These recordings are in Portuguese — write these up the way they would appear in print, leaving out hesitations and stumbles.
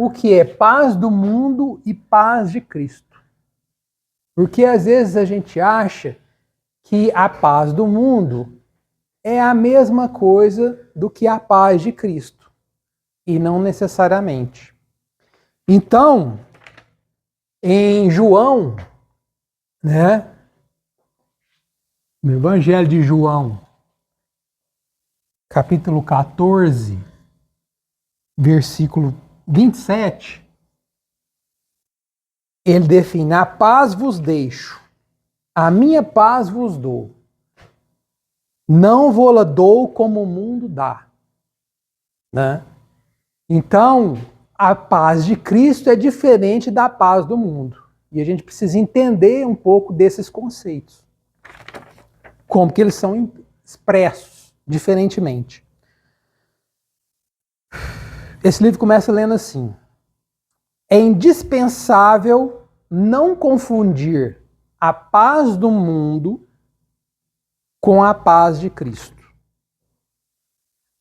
o que é paz do mundo e paz de Cristo. Porque às vezes a gente acha que a paz do mundo é a mesma coisa do que a paz de Cristo. E não necessariamente. Então, em João, né? No Evangelho de João, capítulo 14, versículo 27, ele define: a paz vos deixo, a minha paz vos dou. Não vou-la dou como o mundo dá. Né? Então, a paz de Cristo é diferente da paz do mundo. E a gente precisa entender um pouco desses conceitos. Como que eles são expressos diferentemente. Esse livro começa lendo assim: é indispensável não confundir a paz do mundo com a paz de Cristo.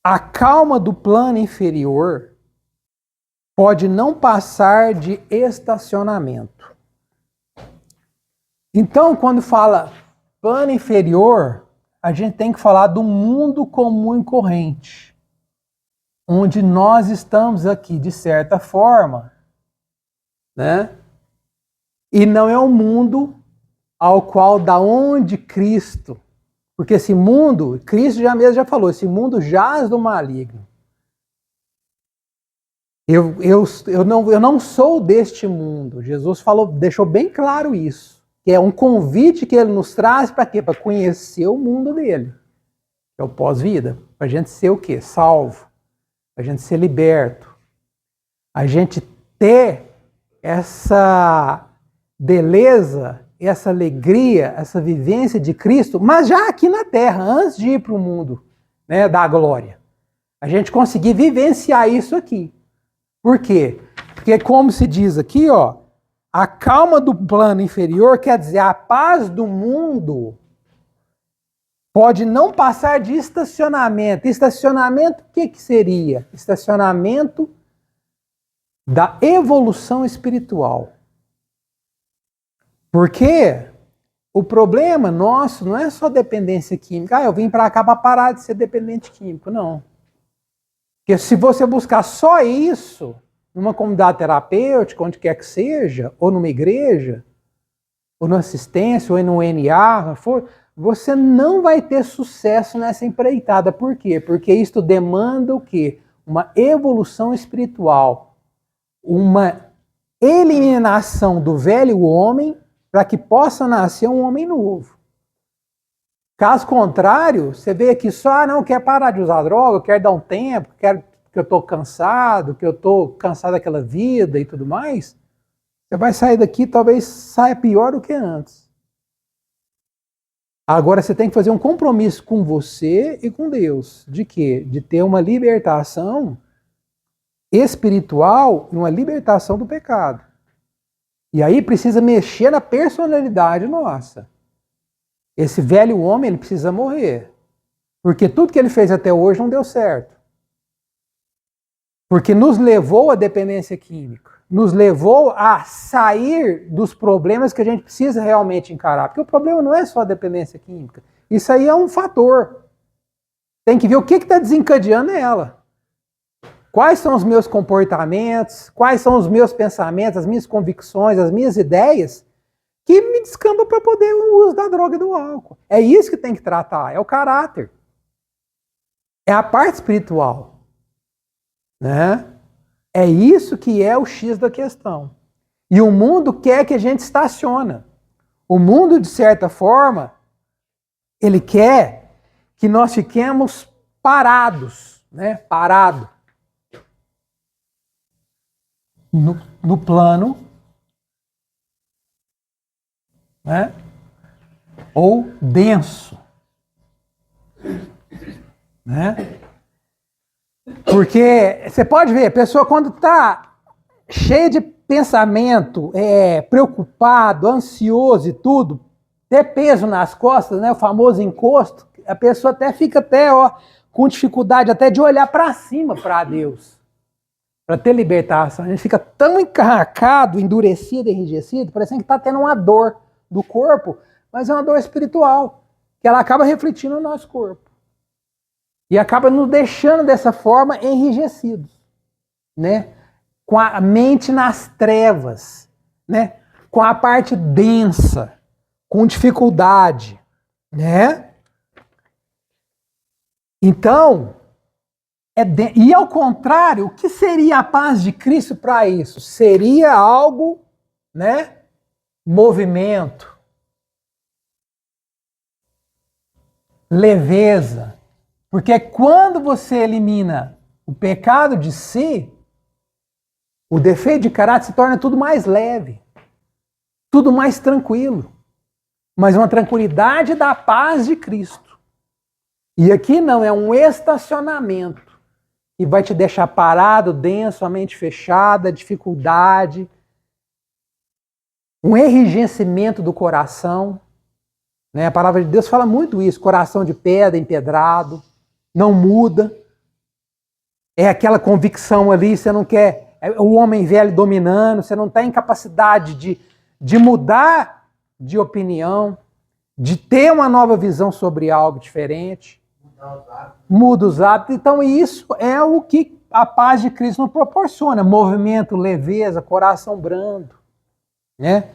A calma do plano inferior pode não passar de estacionamento. Então, quando fala plano inferior, a gente tem que falar do mundo comum e corrente, onde nós estamos aqui, de certa forma, né? E não é um mundo ao qual, da onde Cristo, porque esse mundo, Cristo já falou, esse mundo jaz do maligno. Eu não sou deste mundo. Jesus falou, deixou bem claro isso. Que é um convite que ele nos traz para quê? Para conhecer o mundo dele. Que é o pós-vida. Para a gente ser o quê? Salvo. Para a gente ser liberto. A gente ter essa beleza, essa alegria, essa vivência de Cristo, mas já aqui na Terra, antes de ir para o mundo, né, da glória. A gente conseguir vivenciar isso aqui. Por quê? Porque, como se diz aqui, ó, a calma do plano inferior quer dizer a paz do mundo pode não passar de estacionamento. Estacionamento, o que seria? Estacionamento da evolução espiritual. Porque o problema nosso não é só dependência química. Eu vim para cá para parar de ser dependente químico. Não. Porque se você buscar só isso, numa comunidade terapêutica, onde quer que seja, ou numa igreja, ou numa assistência, ou no NA, você não vai ter sucesso nessa empreitada. Por quê? Porque isto demanda o quê? Uma evolução espiritual, uma eliminação do velho homem para que possa nascer um homem novo. Caso contrário, você vê aqui só, não, quer parar de usar droga, quer dar um tempo, quer que eu estou cansado, que eu estou cansado daquela vida e tudo mais, você vai sair daqui, talvez saia pior do que antes. Agora você tem que fazer um compromisso com você e com Deus. De quê? De ter uma libertação espiritual e uma libertação do pecado. E aí precisa mexer na personalidade nossa. Esse velho homem, ele precisa morrer. Porque tudo que ele fez até hoje não deu certo. Porque nos levou à dependência química. Nos levou a sair dos problemas que a gente precisa realmente encarar. Porque o problema não é só a dependência química. Isso aí é um fator. Tem que ver o que está desencadeando ela. Quais são os meus comportamentos, quais são os meus pensamentos, as minhas convicções, as minhas ideias que me descamba para poder o uso da droga e do álcool. É isso que tem que tratar, é o caráter. É a parte espiritual. Né? É isso que é o X da questão. E o mundo quer que a gente estaciona. O mundo, de certa forma, ele quer que nós fiquemos parados, né? Parado. No plano, né? Ou denso, né? Porque você pode ver, a pessoa quando está cheia de pensamento, preocupado, ansioso e tudo, ter peso nas costas, né? O famoso encosto, a pessoa até fica com dificuldade até de olhar para cima para Deus. para ter libertação, a gente fica tão encarracado, endurecido, enrijecido, parecendo que está tendo uma dor do corpo, mas é uma dor espiritual, que ela acaba refletindo no nosso corpo. E acaba nos deixando dessa forma enrijecidos, né? Com a mente nas trevas, né? Com a parte densa, com dificuldade, né? Então, e ao contrário, o que seria a paz de Cristo para isso? Seria algo, né? Movimento, leveza. Porque quando você elimina o pecado de si, o defeito de caráter se torna tudo mais leve, tudo mais tranquilo. Mas uma tranquilidade da paz de Cristo. E aqui não, é um estacionamento que vai te deixar parado, denso, a mente fechada, dificuldade, um enrijecimento do coração. Né? A palavra de Deus fala muito isso, coração de pedra, empedrado, não muda. É aquela convicção ali, você não quer, é o homem velho dominando, você não tem capacidade de mudar de opinião, de ter uma nova visão sobre algo diferente. Muda os hábitos. Então isso é o que a paz de Cristo nos proporciona. Movimento, leveza, coração brando. Né?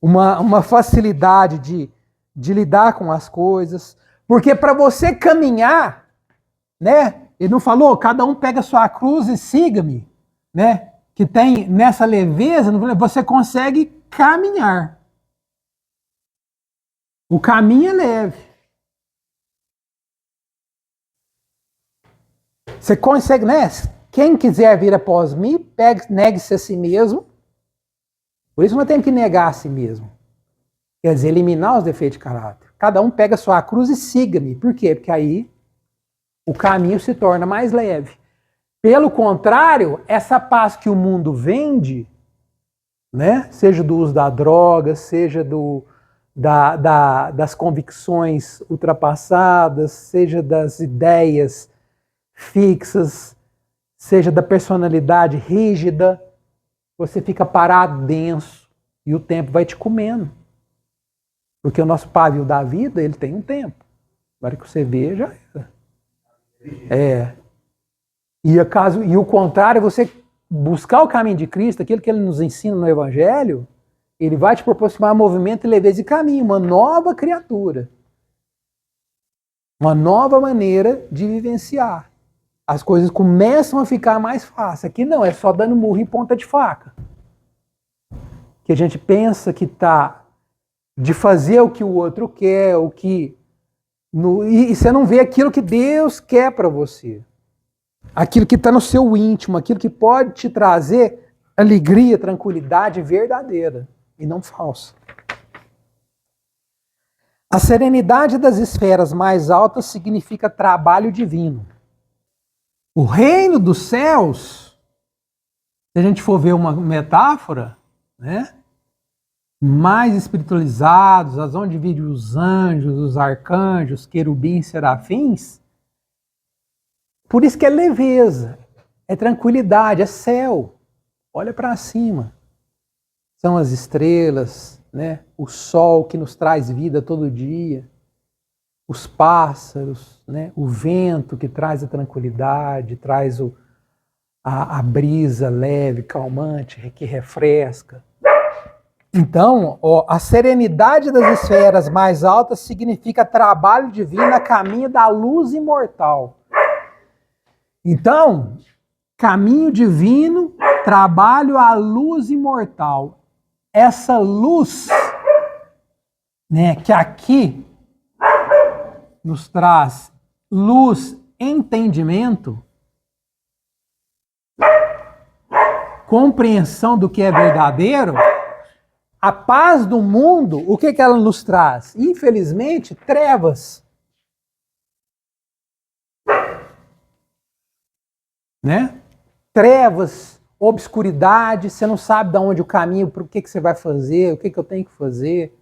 Uma facilidade de lidar com as coisas. Porque para você caminhar, né? Ele não falou, cada um pega a sua cruz e siga-me. Né? Que tem nessa leveza, você consegue caminhar. O caminho é leve. Você consegue, né? Quem quiser vir após mim, negue-se a si mesmo. Por isso não tem que negar a si mesmo. Quer dizer, eliminar os defeitos de caráter. Cada um pega a sua cruz e siga-me. Por quê? Porque aí o caminho se torna mais leve. Pelo contrário, essa paz que o mundo vende, né? Seja do uso da droga, seja das convicções ultrapassadas, seja das ideias fixas, seja da personalidade rígida, você fica parado, denso, e o tempo vai te comendo. Porque o nosso pavio da vida, ele tem um tempo. Agora que você vê, já é. E o contrário, você buscar o caminho de Cristo, aquilo que ele nos ensina no Evangelho, ele vai te proporcionar movimento e leveza de caminho, uma nova criatura. Uma nova maneira de vivenciar. As coisas começam a ficar mais fáceis. Aqui não, é só dando murro em ponta de faca. Que a gente pensa que está de fazer o que o outro quer, e você não vê aquilo que Deus quer para você. Aquilo que está no seu íntimo, aquilo que pode te trazer alegria, tranquilidade verdadeira e não falsa. A serenidade das esferas mais altas significa trabalho divino. O reino dos céus, se a gente for ver uma metáfora, né, mais espiritualizados, onde vivem os anjos, os arcanjos, querubins, serafins, por isso que é leveza, é tranquilidade, é céu. Olha para cima. São as estrelas, né, o sol que nos traz vida todo dia, os pássaros, né, o vento que traz a tranquilidade, traz a brisa leve, calmante, que refresca. Então, a serenidade das esferas mais altas significa trabalho divino a caminho da luz imortal. Então, caminho divino, trabalho à luz imortal. Essa luz, né, que aqui nos traz luz, entendimento, compreensão do que é verdadeiro, a paz do mundo, o que ela nos traz? Infelizmente, trevas. Né? Trevas, obscuridade, você não sabe de onde o caminho, para o que você vai fazer, o que eu tenho que fazer,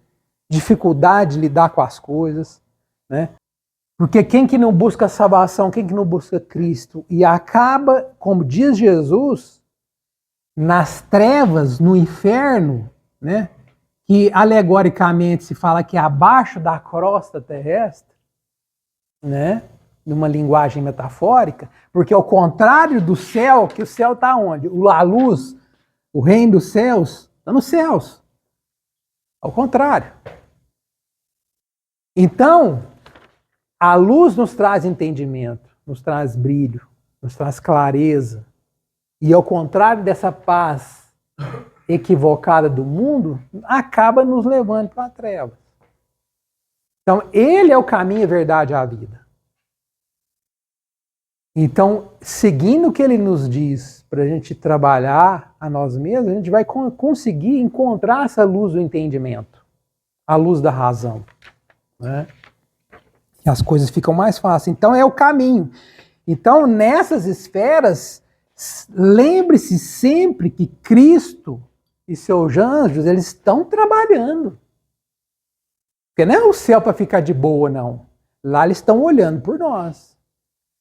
dificuldade de lidar com as coisas, né? Porque quem que não busca salvação, quem que não busca Cristo e acaba, como diz Jesus, nas trevas, no inferno, né? Que alegoricamente se fala que é abaixo da crosta terrestre, né? Numa linguagem metafórica, porque ao contrário do céu, que o céu está onde? A luz, o reino dos céus, está nos céus. Ao contrário. Então, a luz nos traz entendimento, nos traz brilho, nos traz clareza. E ao contrário dessa paz equivocada do mundo, acaba nos levando para a treva. Então, ele é o caminho, a verdade e a vida. Então, seguindo o que ele nos diz para a gente trabalhar a nós mesmos, a gente vai conseguir encontrar essa luz do entendimento, a luz da razão, né? E as coisas ficam mais fáceis. Então, é o caminho. Então, nessas esferas, lembre-se sempre que Cristo e seus anjos, eles estão trabalhando. Porque não é o céu para ficar de boa, não. Lá eles estão olhando por nós.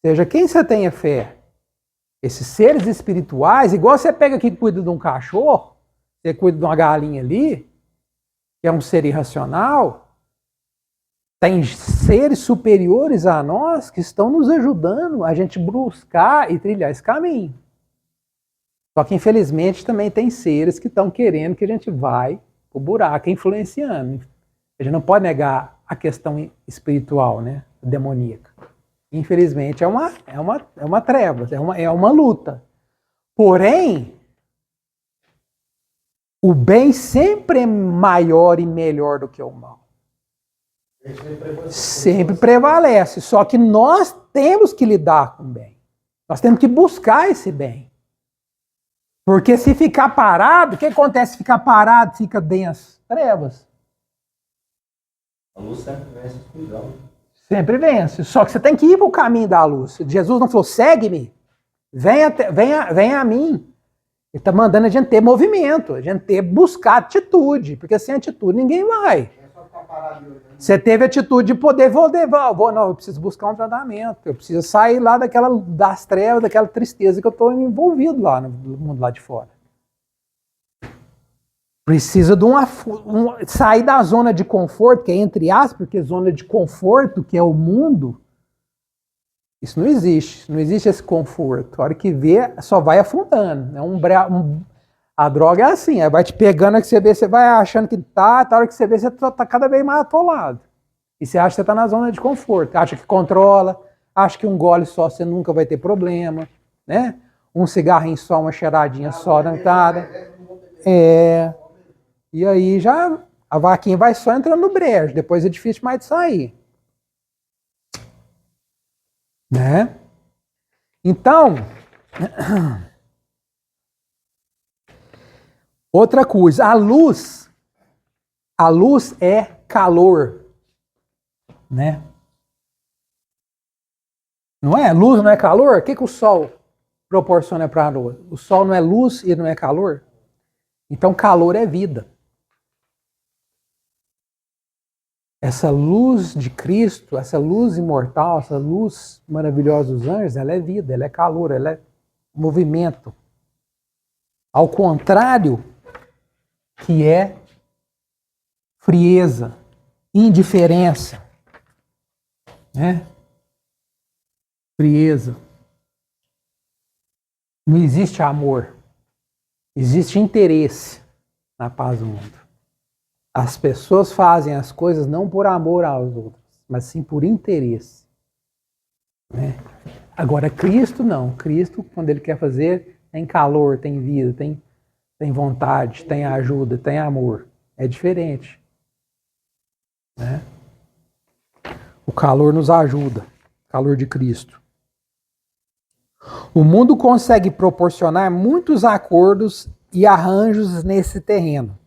Ou seja, quem você tenha fé? Esses seres espirituais, igual você pega aqui e cuida de um cachorro, você cuida de uma galinha ali, que é um ser irracional, tem seres superiores a nós que estão nos ajudando a gente buscar e trilhar esse caminho. Só que, infelizmente, também tem seres que estão querendo que a gente vai pro buraco, influenciando. A gente não pode negar a questão espiritual, né? Demoníaca. Infelizmente, é uma treva, é uma luta. Porém, o bem sempre é maior e melhor do que o mal. Sempre prevalece. Só que nós temos que lidar com o bem. Nós temos que buscar esse bem. Porque se ficar parado, o que acontece se ficar parado, fica denso? Trevas. A luz sempre vence a escuridão. Sempre vence. Só que você tem que ir para o caminho da luz. Jesus não falou, segue-me, venha a mim. Ele está mandando a gente ter movimento, a gente buscar atitude, porque sem atitude ninguém vai. Você teve atitude de poder, eu preciso buscar um tratamento, eu preciso sair lá das trevas, daquela tristeza que eu estou envolvido lá no mundo lá de fora. Precisa de sair da zona de conforto, que é entre aspas, porque zona de conforto, que é o mundo, isso não existe. Não existe esse conforto. A hora que vê, só vai afundando. A droga é assim, vai te pegando, a que você vê, você vai achando que tá, a hora que você vê, você está cada vez mais atolado. E você acha que você está na zona de conforto. Acha que controla, acha que um gole só você nunca vai ter problema, né? Um cigarrinho só, uma cheiradinha só na entrada. E aí já a vaquinha vai só entrando no brejo, depois é difícil mais de sair. Né? Então, outra coisa, a luz é calor, né? Não é? Luz não é calor? O que o sol proporciona para a luz? O sol não é luz e não é calor? Então, calor é vida. Essa luz de Cristo, essa luz imortal, essa luz maravilhosa dos anjos, ela é vida, ela é calor, ela é movimento. Ao contrário, que é frieza, indiferença, né? Frieza. Não existe amor, existe interesse na paz do mundo. As pessoas fazem as coisas não por amor aos outros, mas sim por interesse. Né? Agora, Cristo não. Cristo, quando ele quer fazer, tem calor, tem vida, tem vontade, tem ajuda, tem amor. É diferente. Né? O calor nos ajuda. O calor de Cristo. O mundo consegue proporcionar muitos acordos e arranjos nesse terreno.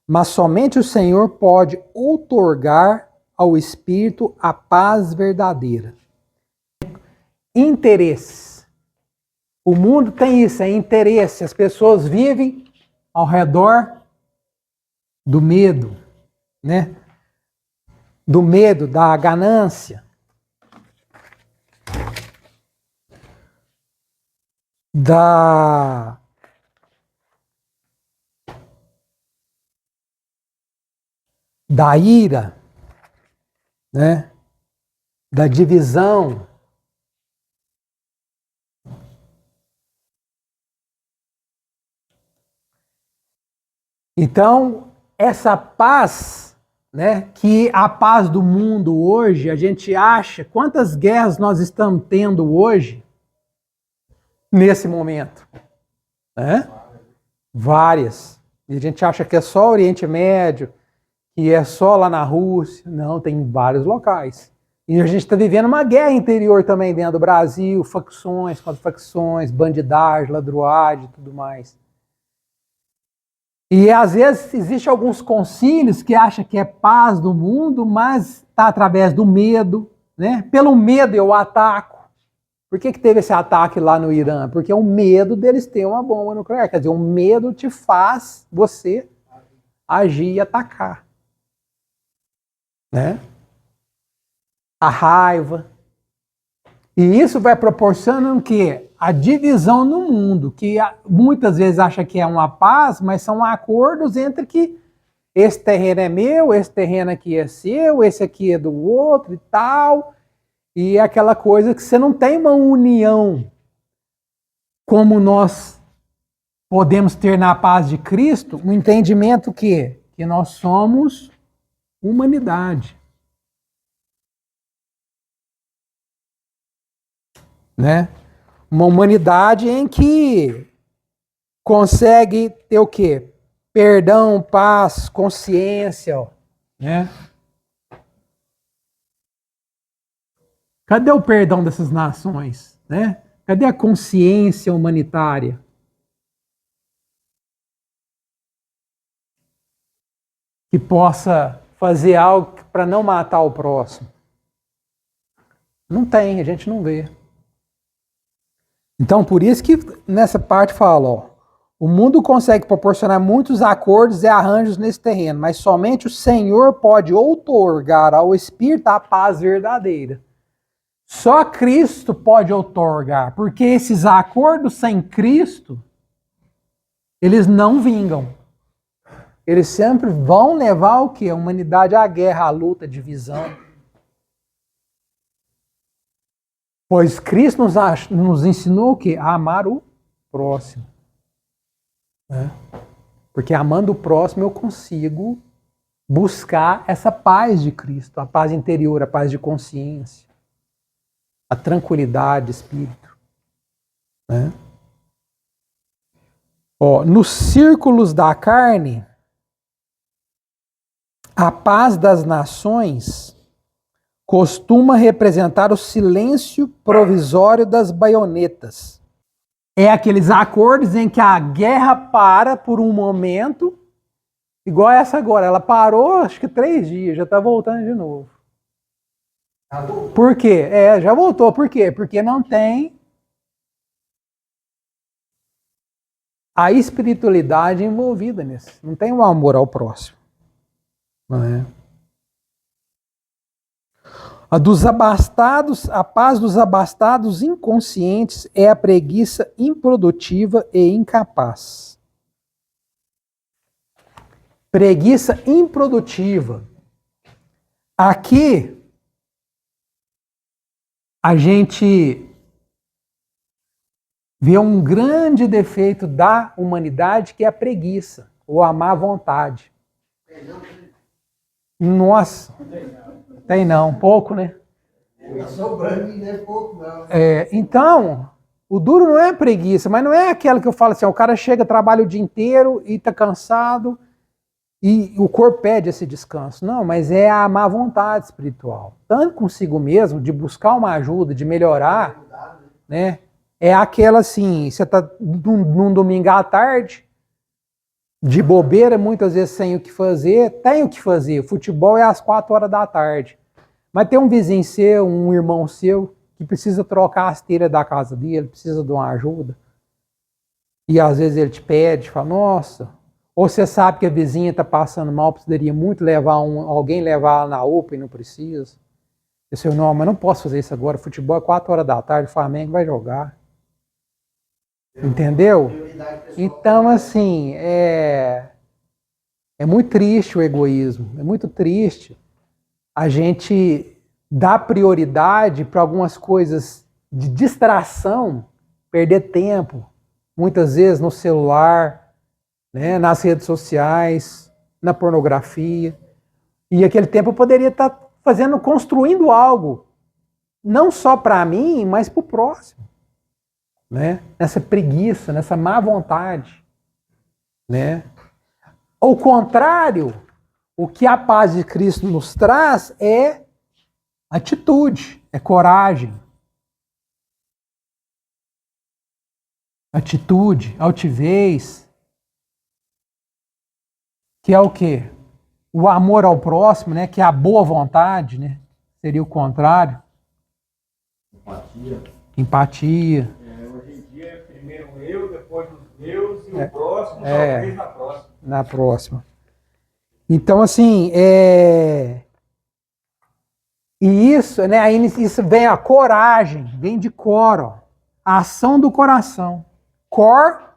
Mas somente o Senhor pode outorgar ao Espírito a paz verdadeira. Interesse. O mundo tem isso, é interesse. As pessoas vivem ao redor do medo, né? Do medo, da ganância, da ira, né? Da divisão. Então, essa paz, né, que a paz do mundo hoje, a gente acha, quantas guerras nós estamos tendo hoje, nesse momento? Né? Várias. E a gente acha que é só o Oriente Médio, que é só lá na Rússia. Não, tem vários locais. E a gente está vivendo uma guerra interior também dentro do Brasil, facções contra facções, bandidagem, ladruagem e tudo mais. E às vezes existem alguns concílios que acham que é paz do mundo, mas está através do medo, né? Pelo medo eu ataco. Por que teve esse ataque lá no Irã? Porque o medo deles ter uma bomba nuclear. Quer dizer, o medo te faz você agir e atacar. Né? A raiva. E isso vai proporcionando o quê? A divisão no mundo, que muitas vezes acha que é uma paz, mas são acordos entre que esse terreno é meu, esse terreno aqui é seu, esse aqui é do outro e tal. E é aquela coisa que você não tem uma união como nós podemos ter na paz de Cristo, um entendimento que nós somos humanidade. Né? Uma humanidade em que consegue ter o quê? Perdão, paz, consciência, ó, né? Cadê o perdão dessas nações, né? Cadê a consciência humanitária? Que possa fazer algo para não matar o próximo. Não tem, a gente não vê. Então, por isso que nessa parte fala, ó, o mundo consegue proporcionar muitos acordos e arranjos nesse terreno, mas somente o Senhor pode outorgar ao Espírito a paz verdadeira. Só Cristo pode outorgar, porque esses acordos sem Cristo, eles não vingam. Eles sempre vão levar o quê? A humanidade à guerra, à luta, à divisão. Pois Cristo nos ensinou o quê? A amar o próximo. Né? Porque amando o próximo eu consigo buscar essa paz de Cristo, a paz interior, a paz de consciência, a tranquilidade de espírito. Né? Ó, nos círculos da carne, a paz das nações costuma representar o silêncio provisório das baionetas. É aqueles acordos em que a guerra para por um momento, igual essa agora. Ela parou, acho que 3 dias, já está voltando de novo. Por quê? Já voltou. Por quê? Porque não tem a espiritualidade envolvida nisso. Não tem o amor ao próximo. Não é? A paz dos abastados inconscientes é a preguiça improdutiva e incapaz. Preguiça improdutiva. Aqui, a gente vê um grande defeito da humanidade, que é a preguiça, ou a má vontade. Nossa, tem não, pouco, né? Então, o duro não é a preguiça, mas não é aquela que eu falo assim, o cara chega, trabalha o dia inteiro e está cansado e o corpo pede esse descanso. Não, mas é a má vontade espiritual. Tanto consigo mesmo, de buscar uma ajuda, de melhorar, né? É aquela assim, você está num domingo à tarde, de bobeira, muitas vezes sem o que fazer, tem o que fazer. O futebol é às 4 horas da tarde. Mas tem um vizinho seu, um irmão seu, que precisa trocar a esteira da casa dele, precisa de uma ajuda. E às vezes ele te pede, fala, nossa. Ou você sabe que a vizinha está passando mal, precisaria muito levar alguém levar ela na UPA e não precisa. Eu sei, não, mas não posso fazer isso agora. Futebol é 4 horas da tarde, o Flamengo vai jogar. Entendeu? Então, assim, é É muito triste o egoísmo, é muito triste a gente dar prioridade para algumas coisas de distração, perder tempo, muitas vezes no celular, né, nas redes sociais, na pornografia. E aquele tempo eu poderia estar construindo algo, não só para mim, mas para o próximo. Né? Nessa preguiça, nessa má vontade. Né? Ao contrário, o que a paz de Cristo nos traz é atitude, é coragem. Atitude, altivez. Que é o quê? O amor ao próximo, né? Que é a boa vontade, né? Seria o contrário. Empatia. Hoje em dia é primeiro eu, depois os meus e o próximo, talvez na próxima. Na próxima. Então, assim, E isso, né? Aí isso vem a coragem, vem de cor, ó. A ação do coração. Cor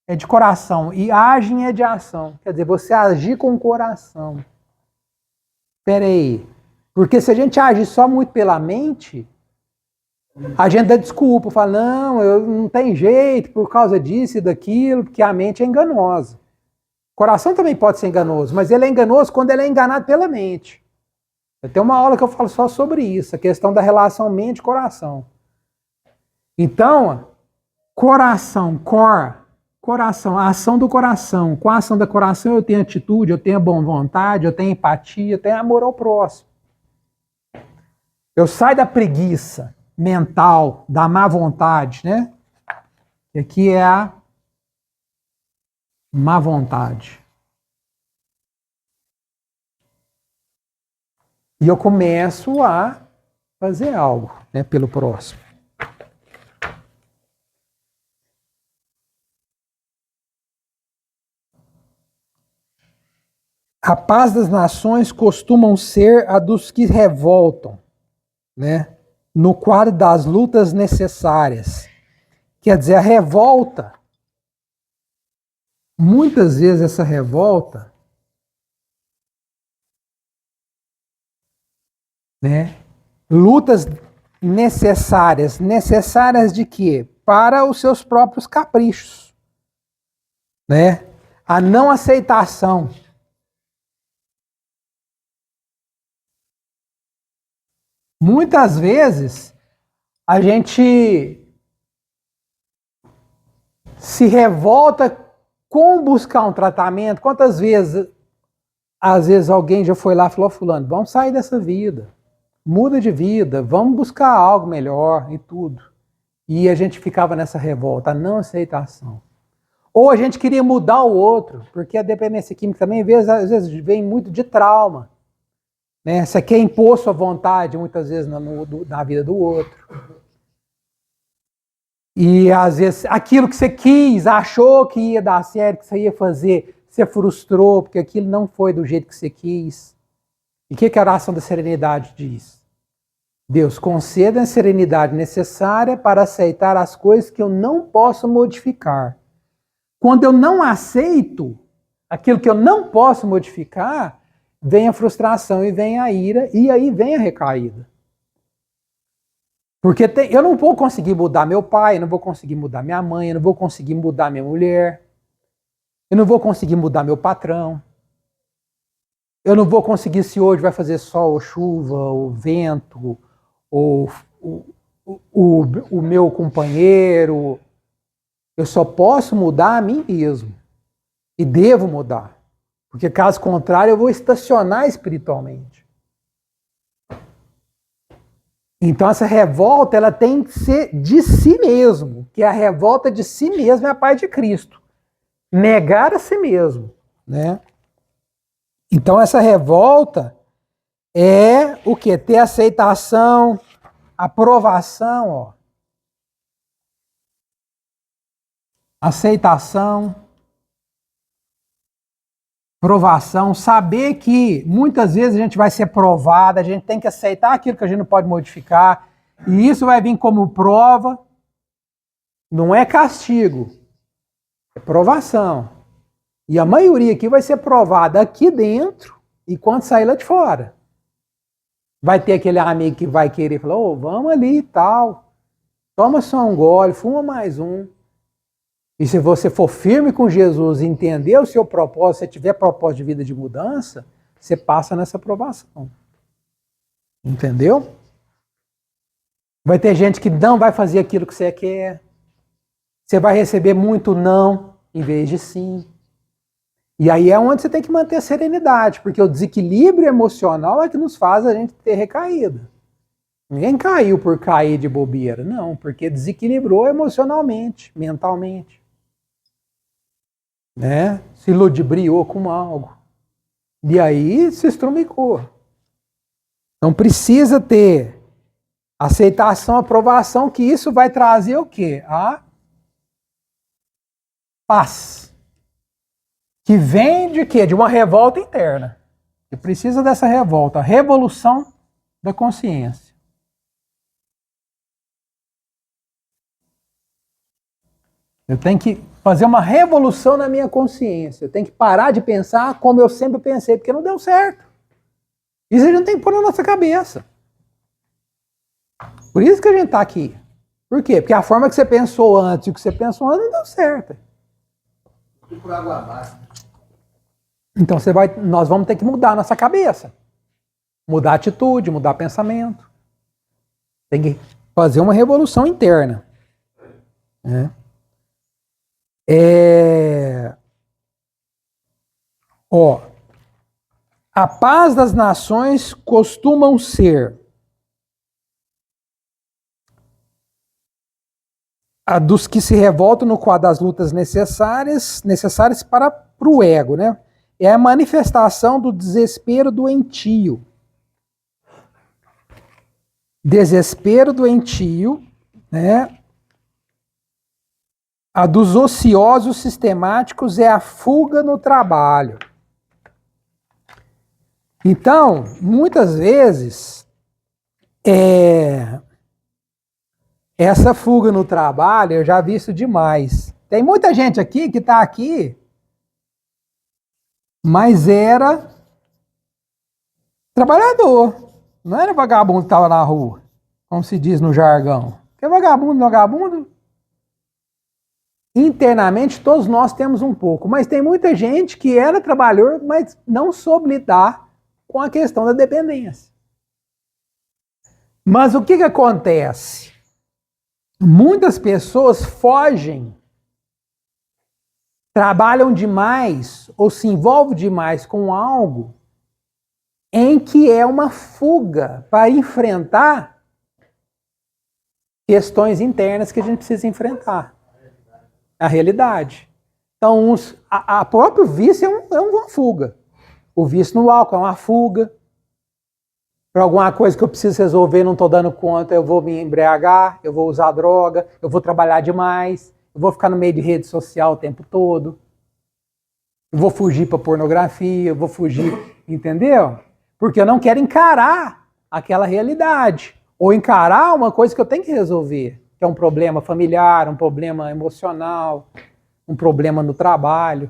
é de coração e agem é de ação. Quer dizer, você agir com o coração. Espera aí. Porque se a gente agir só muito pela mente, a gente dá desculpa, fala, não, eu não tem jeito por causa disso e daquilo, porque a mente é enganosa. O coração também pode ser enganoso, mas ele é enganoso quando ele é enganado pela mente. Eu tenho uma aula que eu falo só sobre isso, a questão da relação mente-coração. Então, coração, coração, a ação do coração. Com a ação do coração eu tenho atitude, eu tenho boa vontade, eu tenho empatia, eu tenho amor ao próximo. Eu saio da preguiça mental, da má vontade, né? E aqui é a má vontade. E eu começo a fazer algo, né, pelo próximo. A paz das nações costumam ser a dos que revoltam, né? No quadro das lutas necessárias. Quer dizer, a revolta, muitas vezes essa revolta, né? Lutas necessárias. Necessárias de quê? Para os seus próprios caprichos. Né? A não aceitação. Muitas vezes a gente se revolta com buscar um tratamento. Quantas vezes, às vezes alguém já foi lá e falou, fulano, vamos sair dessa vida, muda de vida, vamos buscar algo melhor e tudo. E a gente ficava nessa revolta, a não aceitação. Ou a gente queria mudar o outro, porque a dependência química também às vezes vem muito de trauma. Né? Você quer impor sua vontade, muitas vezes, na vida do outro. E, às vezes, aquilo que você quis, achou que ia dar certo, que você ia fazer, você frustrou, porque aquilo não foi do jeito que você quis. E o que a oração da serenidade diz? Deus, conceda a serenidade necessária para aceitar as coisas que eu não posso modificar. Quando eu não aceito aquilo que eu não posso modificar, vem a frustração e vem a ira, e aí vem a recaída. Porque eu não vou conseguir mudar meu pai, eu não vou conseguir mudar minha mãe, eu não vou conseguir mudar minha mulher, eu não vou conseguir mudar meu patrão, eu não vou conseguir se hoje vai fazer sol ou chuva, ou vento, ou o meu companheiro. Eu só posso mudar a mim mesmo. E devo mudar. Porque caso contrário eu vou estacionar espiritualmente. Então essa revolta ela tem que ser de si mesmo, que a revolta de si mesmo é a paz de Cristo. Negar a si mesmo, né? Então essa revolta é o quê? Ter aceitação, aprovação, ó. Aceitação, provação, saber que muitas vezes a gente vai ser provado, a gente tem que aceitar aquilo que a gente não pode modificar, e isso vai vir como prova, não é castigo, é provação. E a maioria aqui vai ser provada aqui dentro e quando sair lá de fora. Vai ter aquele amigo que vai querer falar, ô, vamos ali e tal. Toma só um gole, fuma mais um. E se você for firme com Jesus e entender o seu propósito, se tiver propósito de vida de mudança, você passa nessa aprovação. Entendeu? Vai ter gente que não vai fazer aquilo que você quer. Você vai receber muito não, em vez de sim. E aí é onde você tem que manter a serenidade, porque o desequilíbrio emocional é que nos faz a gente ter recaída. Ninguém caiu por cair de bobeira, não, porque desequilibrou emocionalmente, mentalmente. Né? Se ludibriou com algo. E aí se estrumicou. Então precisa ter aceitação, aprovação, que isso vai trazer o quê? A paz. Que vem de quê? De uma revolta interna. Que precisa dessa revolta, a revolução da consciência. Eu tenho que fazer uma revolução na minha consciência. Eu tenho que parar de pensar como eu sempre pensei, porque não deu certo. Isso a gente tem que pôr na nossa cabeça. Por isso que a gente está aqui. Por quê? Porque a forma que você pensou antes e o que você pensou antes não deu certo. Por água abaixo. Então nós vamos ter que mudar a nossa cabeça. Mudar a atitude, mudar pensamento. Tem que fazer uma revolução interna. Né? A paz das nações costumam ser a dos que se revoltam no quadro das lutas necessárias para o ego, né? É a manifestação do desespero doentio. Desespero doentio, né? A dos ociosos sistemáticos é a fuga no trabalho. Então, muitas vezes, essa fuga no trabalho, eu já vi isso demais. Tem muita gente aqui que está aqui, mas era trabalhador. Não era vagabundo que estava na rua, como se diz no jargão. Porque vagabundo, internamente todos nós temos um pouco. Mas tem muita gente que era trabalhador, mas não soube lidar com a questão da dependência. Mas o que acontece? Muitas pessoas fogem, trabalham demais ou se envolvem demais com algo em que é uma fuga para enfrentar questões internas que a gente precisa enfrentar. A realidade. Então, a próprio vício é uma fuga. O vício no álcool é uma fuga. Para alguma coisa que eu preciso resolver, não estou dando conta, eu vou me embriagar, eu vou usar droga, eu vou trabalhar demais, eu vou ficar no meio de rede social o tempo todo, eu vou fugir para pornografia, eu vou fugir, entendeu? Porque eu não quero encarar aquela realidade, ou encarar uma coisa que eu tenho que resolver, que é um problema familiar, um problema emocional, um problema no trabalho.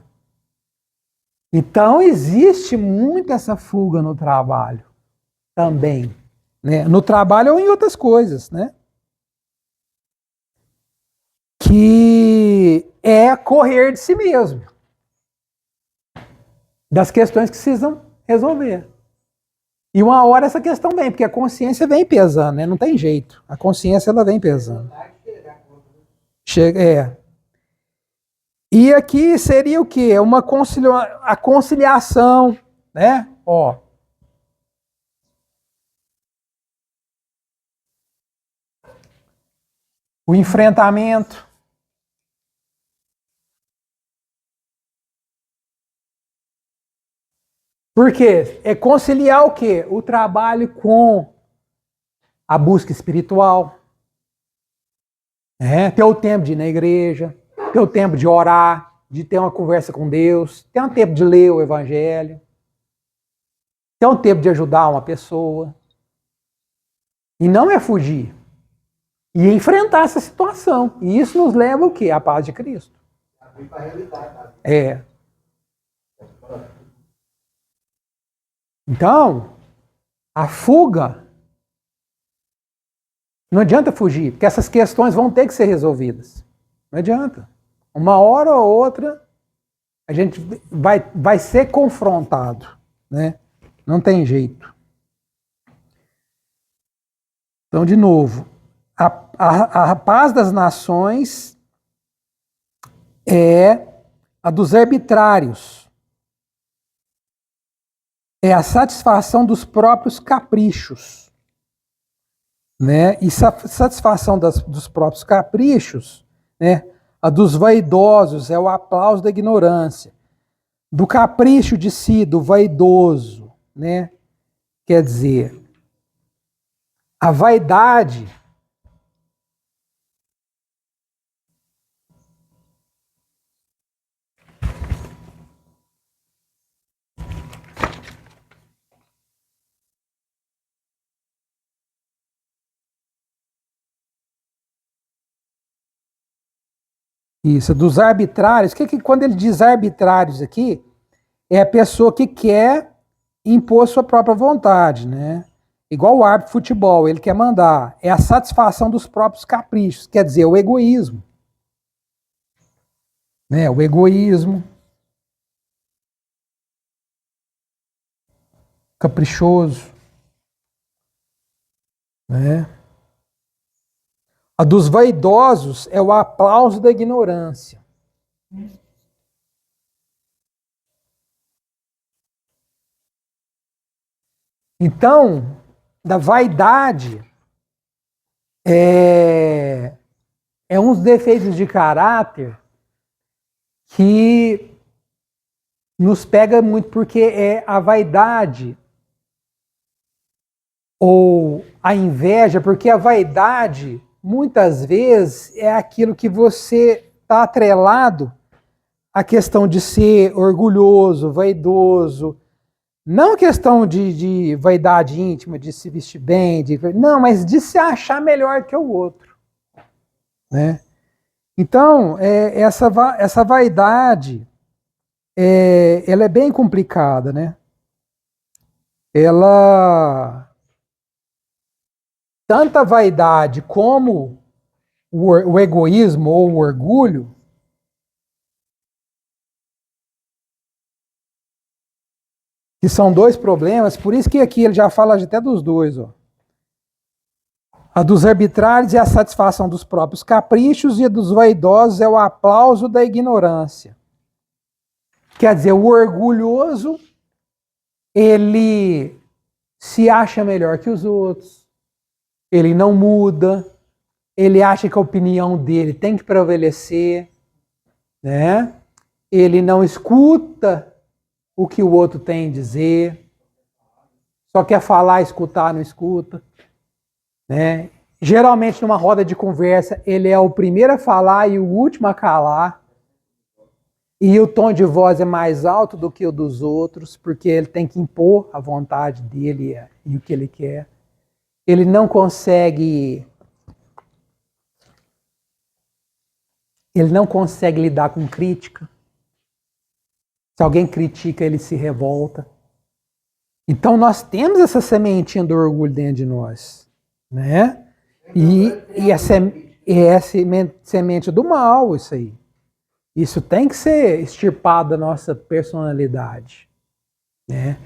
Então existe muito essa fuga no trabalho. Também, né? No trabalho ou em outras coisas, né? Que é correr de si mesmo. Das questões que precisam resolver. E uma hora essa questão vem, porque a consciência vem pesando, né? Não tem jeito. A consciência ela vem pesando. E aqui seria o quê? A conciliação, né? O enfrentamento. Por quê? É conciliar o quê? O trabalho com a busca espiritual. Ter o tempo de ir na igreja, ter o tempo de orar, de ter uma conversa com Deus, ter um tempo de ler o Evangelho, ter um tempo de ajudar uma pessoa. E não é fugir. E enfrentar essa situação. E isso nos leva o quê? À paz de Cristo. Então, a fuga, não adianta fugir, porque essas questões vão ter que ser resolvidas. Não adianta. Uma hora ou outra, a gente vai ser confrontado, né? Não tem jeito. Então, de novo, a paz das nações é a dos arbitrários. É a satisfação dos próprios caprichos, né? E satisfação dos próprios caprichos, né? A dos vaidosos é o aplauso da ignorância. Do capricho de si, do vaidoso, né? Quer dizer, a vaidade isso, dos arbitrários. Que quando ele diz arbitrários aqui, é a pessoa que quer impor sua própria vontade, né? Igual o árbitro de futebol, ele quer mandar. É a satisfação dos próprios caprichos, quer dizer, o egoísmo. Né? O egoísmo. Caprichoso. Né? A dos vaidosos é o aplauso da ignorância. Então, da vaidade é uns defeitos de caráter que nos pega muito, porque é a vaidade ou a inveja, porque a vaidade muitas vezes é aquilo que você está atrelado à questão de ser orgulhoso, vaidoso. Não questão de vaidade íntima, de se vestir bem, não, mas de se achar melhor que o outro. Né? Então, essa vaidade, ela é bem complicada, né? Tanta vaidade como o egoísmo ou o orgulho, que são dois problemas, por isso que aqui ele já fala até dos dois. Ó. A dos arbitrários é a satisfação dos próprios caprichos e a dos vaidosos é o aplauso da ignorância. Quer dizer, o orgulhoso, ele se acha melhor que os outros, ele não muda, ele acha que a opinião dele tem que prevalecer, né? Ele não escuta o que o outro tem a dizer, só quer falar, escutar, não escuta. Né? Geralmente, numa roda de conversa, ele é o primeiro a falar e o último a calar. E o tom de voz é mais alto do que o dos outros, porque ele tem que impor a vontade dele e o que ele quer. Ele não consegue lidar com crítica. Se alguém critica, ele se revolta. Então nós temos essa sementinha do orgulho dentro de nós, né? E é semente do mal, isso aí. Isso tem que ser extirpado da nossa personalidade, né?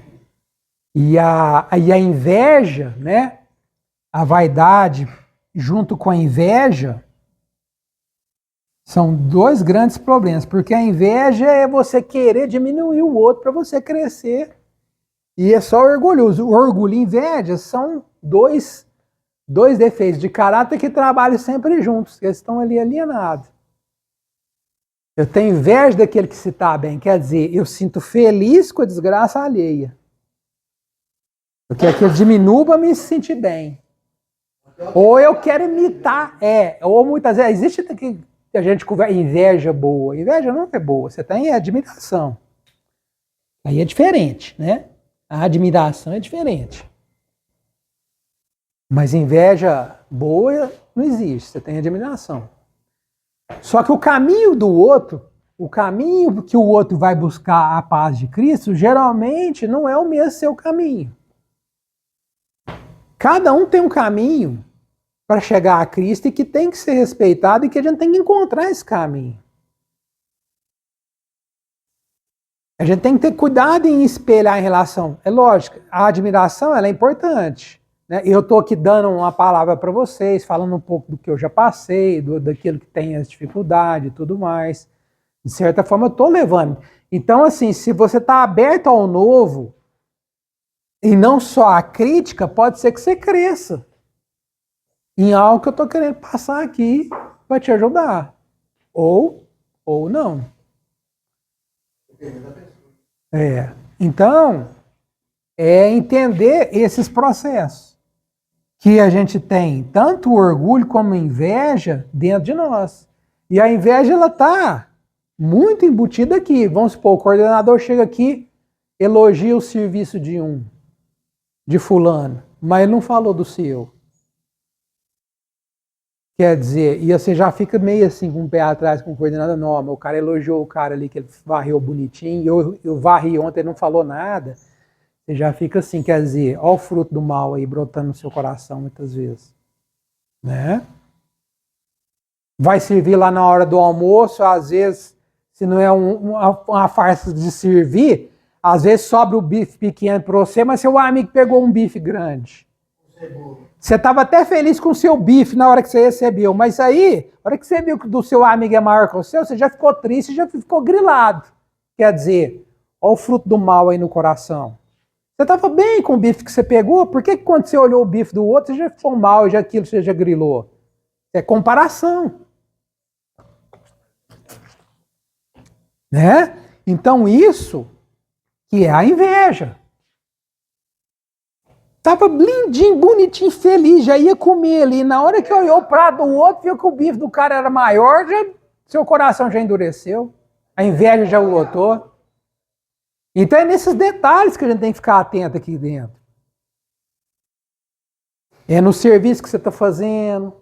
E a inveja, né? A vaidade junto com a inveja são dois grandes problemas, porque a inveja é você querer diminuir o outro para você crescer. E é só orgulhoso. O orgulho e a inveja são dois defeitos de caráter que trabalham sempre juntos, que eles estão ali alienados. Eu tenho inveja daquele que se está bem, quer dizer, eu sinto feliz com a desgraça alheia. Porque aquele diminua para me sentir bem. Ou eu quero imitar, ou muitas vezes, existe que a gente conversa, inveja boa. Inveja não é boa, você tem admiração. Aí é diferente, né? A admiração é diferente. Mas inveja boa não existe, você tem admiração. Só que o caminho do outro o caminho que o outro vai buscar a paz de Cristo, geralmente não é o mesmo seu caminho. Cada um tem um caminho para chegar a Cristo e que tem que ser respeitado e que a gente tem que encontrar esse caminho. A gente tem que ter cuidado em espelhar em relação. É lógico, a admiração ela é importante. Né? Eu estou aqui dando uma palavra para vocês, falando um pouco do que eu já passei, daquilo que tem as dificuldades e tudo mais. De certa forma, eu estou levando. Então, assim, se você está aberto ao novo e não só à crítica, pode ser que você cresça em algo que eu estou querendo passar aqui para te ajudar. Ou não. Então, é entender esses processos. Que a gente tem tanto orgulho como inveja dentro de nós. E a inveja, ela está muito embutida aqui. Vamos supor, o coordenador chega aqui, elogia o serviço de fulano, mas ele não falou do seu. Quer dizer, e você já fica meio assim com o pé atrás com o coordenador. Não, mas o cara elogiou o cara ali que ele varreu bonitinho, eu varri ontem, ele não falou nada. Você já fica assim, quer dizer, olha o fruto do mal aí brotando no seu coração muitas vezes. Né? Vai servir lá na hora do almoço, às vezes, se não é uma farsa de servir, às vezes sobra o bife pequeno para você, mas seu amigo pegou um bife grande. Você estava até feliz com o seu bife na hora que você recebeu, mas aí, na hora que você viu que o do seu amigo é maior que o seu, você já ficou triste, já ficou grilado. Quer dizer, olha o fruto do mal aí no coração. Você estava bem com o bife que você pegou, por que quando você olhou o bife do outro, você já ficou mal e já aquilo você já grilou? É comparação. Né? Então isso que é a inveja. Estava lindinho, bonitinho, feliz, já ia comer ali. Na hora que olhou o prato do outro, viu que o bife do cara era maior, seu coração já endureceu. A inveja já o lotou. Então é nesses detalhes que a gente tem que ficar atento aqui dentro. É no serviço que você está fazendo.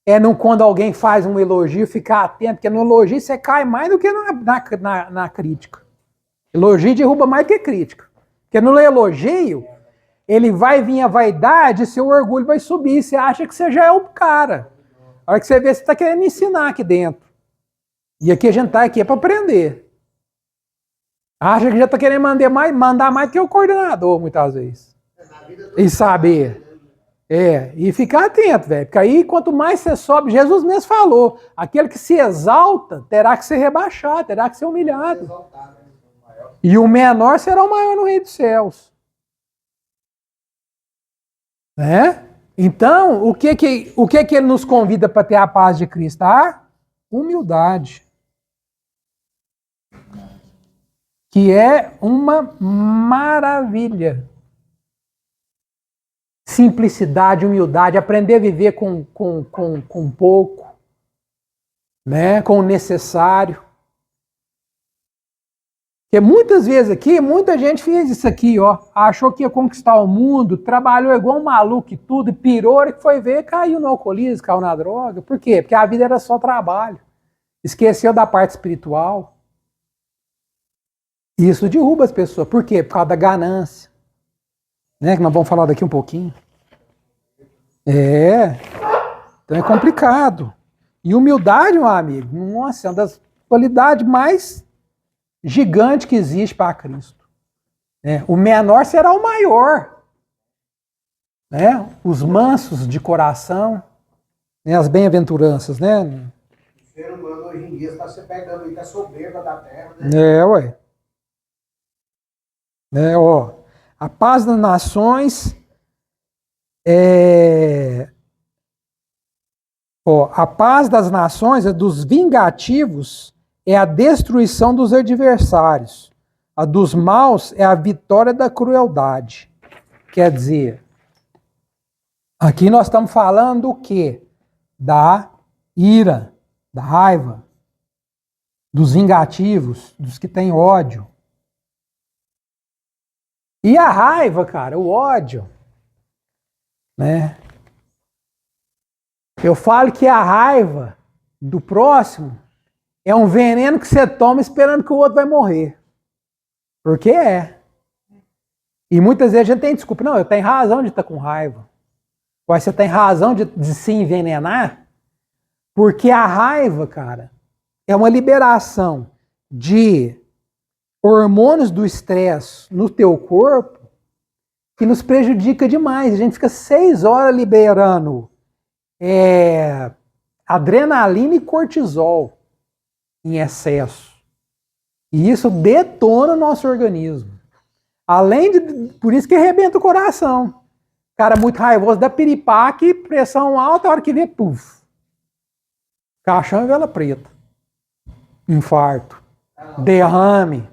É quando alguém faz um elogio, ficar atento, porque no elogio você cai mais do que na crítica. Elogio derruba mais do que crítica. Porque no elogio, ele vai vir a vaidade e seu orgulho vai subir. Você acha que você já é o cara. A hora que você vê, você está querendo ensinar aqui dentro. E aqui a gente está aqui para aprender. Acha que já está querendo mandar mais que o coordenador, muitas vezes. E saber. E ficar atento, velho. Porque aí, quanto mais você sobe, Jesus mesmo falou, aquele que se exalta terá que ser rebaixado, terá que ser humilhado. E o menor será o maior no reino dos céus. Né? Então, o que ele nos convida para ter a paz de Cristo? A humildade. Que é uma maravilha. Simplicidade, humildade, aprender a viver com pouco, né? Com o necessário. Porque muitas vezes aqui, muita gente fez isso aqui, ó, achou que ia conquistar o mundo, trabalhou igual um maluco e tudo, pirou, que foi ver, caiu no alcoolismo, caiu na droga. Por quê? Porque a vida era só trabalho. Esqueceu da parte espiritual. Isso derruba as pessoas. Por quê? Por causa da ganância. Né? Que nós vamos falar daqui um pouquinho. Então é complicado. E humildade, meu amigo, nossa, é uma das qualidades mais gigantes que existe para Cristo. O menor será o maior. Né? Os mansos de coração, né? As bem-aventuranças, né? O ser humano hoje em dia está se pegando aí da soberba da terra, né? Ué. A paz das nações a paz das nações, dos vingativos, é a destruição dos adversários. A dos maus é a vitória da crueldade. Quer dizer, aqui nós estamos falando do quê? Da ira, da raiva, dos vingativos, dos que têm ódio. E a raiva, cara, o ódio, né? Eu falo que a raiva do próximo É um veneno que você toma esperando que o outro vai morrer. Porque é. E muitas vezes a gente tem desculpa. Não, eu tenho razão de estar com raiva. Mas você tem razão de se envenenar, porque a raiva, cara, é uma liberação de hormônios do estresse no teu corpo que nos prejudica demais. A gente fica 6 horas liberando adrenalina e cortisol em excesso. E isso detona o nosso organismo. Além de... Por isso que arrebenta o coração. Cara muito raivoso, dá piripaque, pressão alta, a hora que vê, puf. Caixão e vela preta. Infarto. Derrame.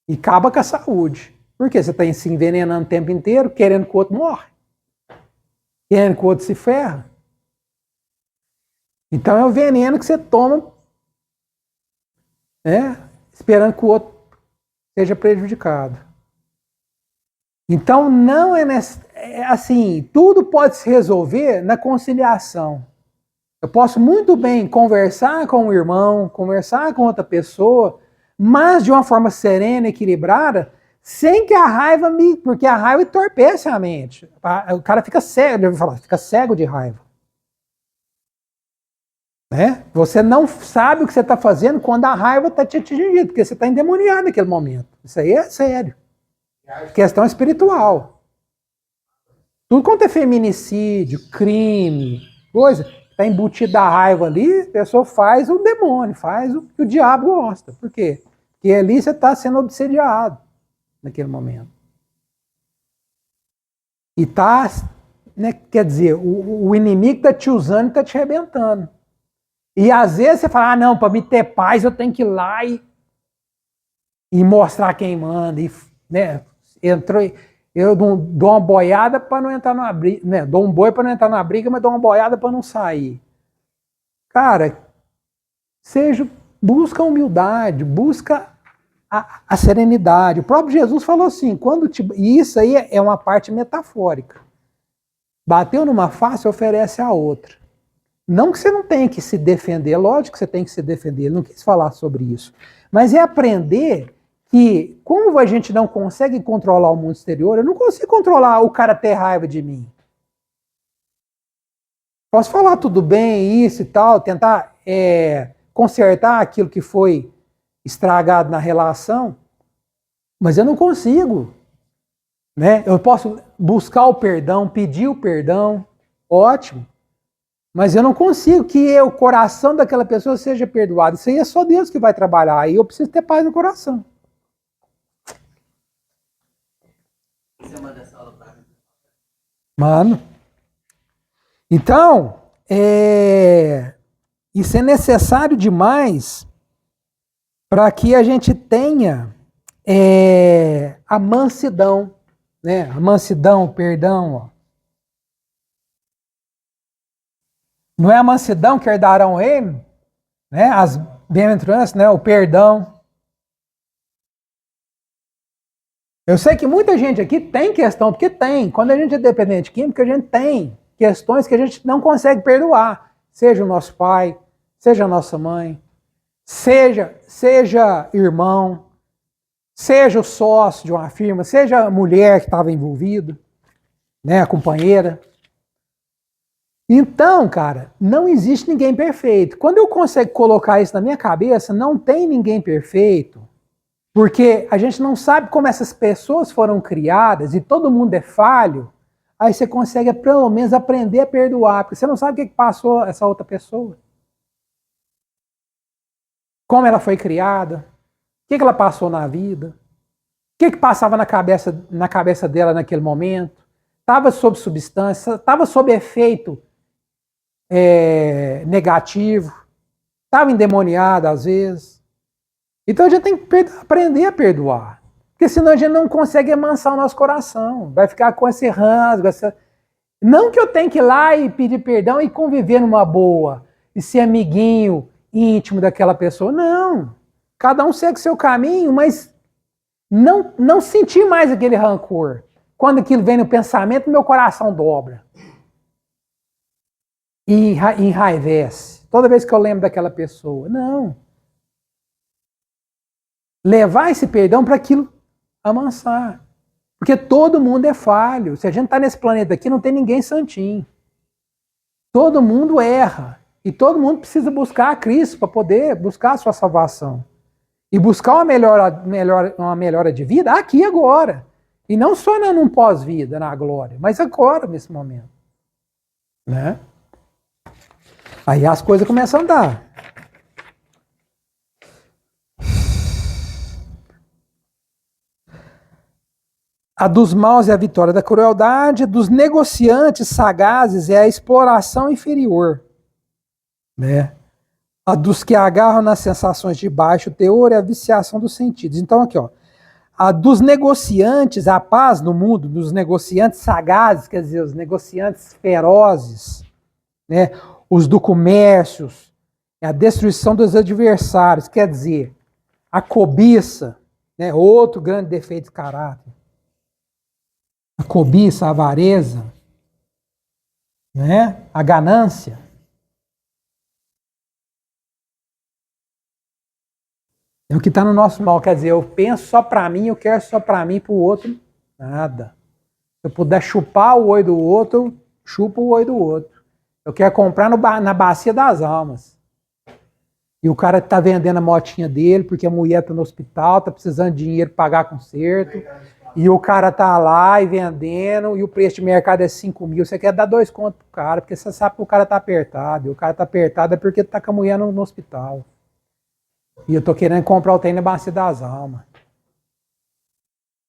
E acaba com a saúde. Por quê? Você está se envenenando o tempo inteiro, querendo que o outro morre. Querendo que o outro se ferra. Então é o veneno que você toma, né, esperando que o outro seja prejudicado. Então não é assim, tudo pode se resolver na conciliação. Eu posso muito bem conversar com um irmão, conversar com outra pessoa, mas de uma forma serena, equilibrada, sem que a raiva me... Porque a raiva entorpece a mente. O cara fica cego, eu vou falar, fica cego de raiva. Né? Você não sabe o que você está fazendo quando a raiva está te atingindo, porque você está endemoniado naquele momento. Isso aí é sério. Questão espiritual. Tudo quanto é feminicídio, crime, coisa, está embutida a raiva ali, a pessoa faz o demônio, faz o que o diabo gosta. Por quê? Porque ali você está sendo obsediado naquele momento. E tá, né, quer dizer, o inimigo está te usando e está te arrebentando. E às vezes você fala, não, para me ter paz eu tenho que ir lá e mostrar quem manda. E, né, eu dou uma boiada para não entrar numa briga, né, dou um boi para não entrar numa briga, mas dou uma boiada para não sair. Cara, busca a humildade, busca a serenidade. O próprio Jesus falou assim, e isso aí é uma parte metafórica. Bateu numa face, oferece a outra. Não que você não tenha que se defender, lógico que você tem que se defender, ele não quis falar sobre isso. Mas é aprender que, como a gente não consegue controlar o mundo exterior, eu não consigo controlar o cara ter raiva de mim. Posso falar tudo bem, isso e tal, tentar consertar aquilo que foi estragado na relação, mas eu não consigo. Né? Eu posso buscar o perdão, pedir o perdão, ótimo. Mas eu não consigo que o coração daquela pessoa seja perdoado. Isso aí é só Deus que vai trabalhar. E eu preciso ter paz no coração. Você manda essa aula pra mim? Mano. Então, isso é necessário demais para que a gente tenha a mansidão. Né? A mansidão, o perdão, ó. Não é a mansidão que herdarão o reino, né? As bem-aventuranças, né? O perdão. Eu sei que muita gente aqui tem questão, porque tem. Quando a gente é dependente químico, a gente tem questões que a gente não consegue perdoar. Seja o nosso pai, seja a nossa mãe, seja irmão, seja o sócio de uma firma, seja a mulher que estava envolvida, né? A companheira. Então, cara, não existe ninguém perfeito. Quando eu consigo colocar isso na minha cabeça, não tem ninguém perfeito, porque a gente não sabe como essas pessoas foram criadas e todo mundo é falho, aí você consegue pelo menos aprender a perdoar, porque você não sabe o que passou essa outra pessoa. Como ela foi criada, o que ela passou na vida, o que passava na cabeça dela naquele momento, estava sob substância, estava sob efeito negativo, estava endemoniado às vezes. Então a gente tem que aprender a perdoar, porque senão a gente não consegue amansar o nosso coração, vai ficar com esse rasgo, não que eu tenha que ir lá e pedir perdão e conviver numa boa, e ser amiguinho íntimo daquela pessoa, não. Cada um segue o seu caminho, mas não sentir mais aquele rancor. Quando aquilo vem no pensamento, meu coração dobra. E enraivece. Toda vez que eu lembro daquela pessoa. Não. levar esse perdão para aquilo amansar. Porque todo mundo é falho. Se a gente está nesse planeta aqui, não tem ninguém santinho. Todo mundo erra. E todo mundo precisa buscar a Cristo para poder buscar a sua salvação. E buscar uma melhora de vida aqui e agora. E não só num pós-vida, na glória, mas agora, nesse momento. Né? Aí as coisas começam a andar. A dos maus é a vitória da crueldade, dos negociantes sagazes é a exploração inferior. Né? A dos que agarram nas sensações de baixo teor é a viciação dos sentidos. Então aqui, ó, a dos negociantes, a paz no mundo, dos negociantes sagazes, quer dizer, os negociantes ferozes, né? Os do comércio, é a destruição dos adversários, quer dizer, a cobiça, né? Outro grande defeito de caráter. A cobiça, a avareza, né? A ganância. É o que está no nosso mal, quer dizer, eu penso só para mim, eu quero só para mim, para o outro, nada. Se eu puder chupar o olho do outro, eu chupo o olho do outro. Eu quero comprar na bacia das almas. E o cara está vendendo a motinha dele, porque a mulher está no hospital, está precisando de dinheiro para pagar conserto. E o cara tá lá e vendendo, e o preço de mercado é 5 mil. Você quer dar 2 contos pro cara, porque você sabe que o cara tá apertado. E o cara tá apertado é porque tá com a mulher no hospital. E eu tô querendo comprar o trem na bacia das almas.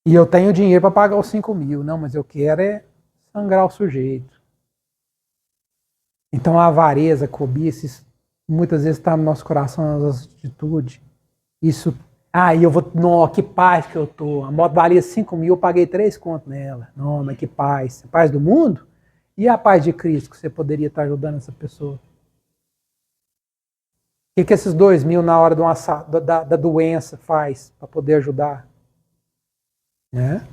E eu tenho dinheiro para pagar os 5 mil. Não, mas eu quero é sangrar o sujeito. Então a avareza, a cobiça, isso muitas vezes está no nosso coração, nas atitudes. Isso. E eu vou. Não, que paz que eu tô. A moto valia 5 mil, eu paguei 3 contos nela. Não, mas que paz. A paz do mundo? E a paz de Cristo que você poderia estar ajudando essa pessoa? O que esses 2 mil na hora da doença faz para poder ajudar? Né?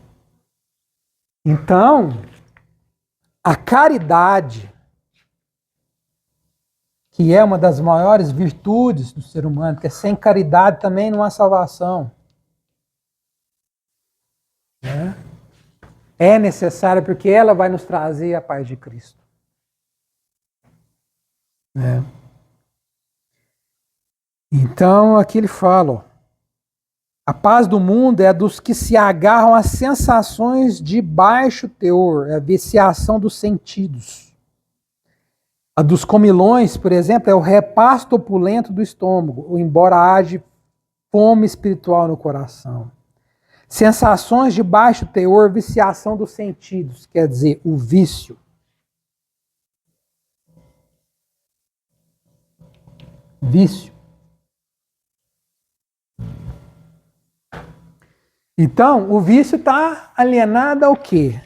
Então, a caridade, que é uma das maiores virtudes do ser humano, porque sem caridade também não há salvação. Né? É necessária porque ela vai nos trazer a paz de Cristo. Né? Então, aqui ele fala, ó, a paz do mundo é a dos que se agarram às sensações de baixo teor, é a viciação dos sentidos. A dos comilões, por exemplo, é o repasto opulento do estômago, embora haja fome espiritual no coração. Sensações de baixo teor, viciação dos sentidos, quer dizer, o vício. Vício. Então, o vício está alienado ao quê?